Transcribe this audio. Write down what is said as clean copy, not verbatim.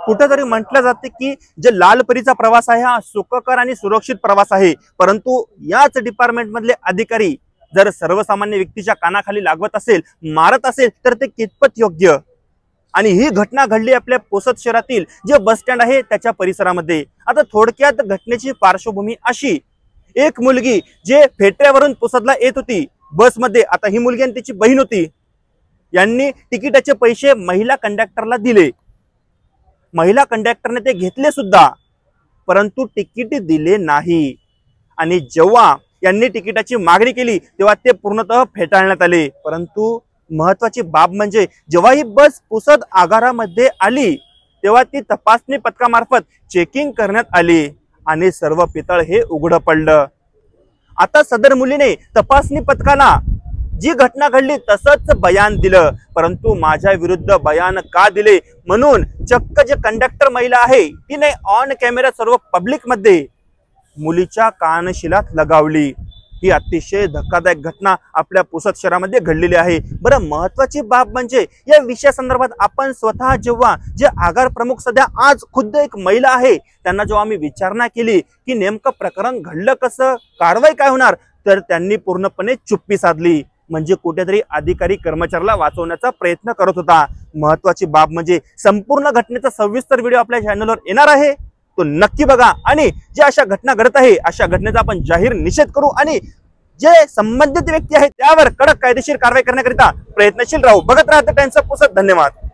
कुठेतरी म्हटलं जाते की जे लालपरीचा प्रवास आहे हा सुखकर आणि सुरक्षित प्रवास आहे, परंतु याच डिपार्टमेंट मधले अधिकारी जर सर्वसामान्य व्यक्तीच्या कानाखाली लागवत असेल, मारत असेल, तर ते कितपत योग्य? आणि ही घटना घडली आपल्या पुसद शहरातील जे बस स्टँड आहे त्याच्या परिसरामध्ये। आता थोडक्यात घटनेची पार्श्वभूमी अशी, एक मुलगी जे फेट्यावरून पुसदला येत होती बसमध्ये, आता ही मुलगी आणि तिची बहीण होती, यांनी तिकिटाचे पैसे महिला कंडक्टरला दिले, महिला कंडक्टरने ते घेतले सुद्धा, परंतु तिकीट दिले नाही। आणि जेव्हा यांनी तिकिटाची मागणी केली तेव्हा ते पूर्णतः फेटाळण्यात आले। परंतु महत्वाची बाब म्हणजे जेव्हा ही बस पुसद आगारामध्ये आली तेव्हा ती तपासणी पथकामार्फत चेकिंग करण्यात आली आणि सर्व पितळ हे उघड पडलं। आता सदर मुलीने तपासणी पथकाला जी घटना घडली तसंच बयान दिलं, परंतु माझ्या विरुद्ध बयान का दिले म्हणून चक्क जे कंडक्टर महिला आहे तिने ऑन कॅमेरा सर्व पब्लिक मध्ये मुलीच्या कानशिलात लगावली। ही अतिशय धक्कादायक घटना आपल्या पुसद शहरामध्ये घडलेली आहे। बरं, महत्वाची बाब म्हणजे या विषयासंदर्भात आपण स्वतः जेव्हा जे आगार प्रमुख सध्या आज खुद्द एक महिला आहे त्यांना जेव्हा आम्ही विचारणा केली की नेमकं प्रकरण घडलं कसं, कारवाई काय होणार, तर त्यांनी पूर्णपणे चुप्पी साधली। म्हणजे कुठेतरी अधिकारी कर्मचाऱ्याला वाचवण्याचा प्रयत्न करत होता। महत्वाची बाब म्हणजे संपूर्ण घटनेचा सविस्तर व्हिडिओ आपल्या चॅनलवर येणार आहे, तो नक्की बघा। आणि जे अशा घटना घडत आहे अशा घटनेचा आपण जाहीर निषेध करू आणि जे संबंधित व्यक्ती आहेत त्यावर कडक कायदेशीर कारवाई करण्याकरिता प्रयत्नशील राहू। बघत राहा द टाइम्स ऑफ पुसद। धन्यवाद।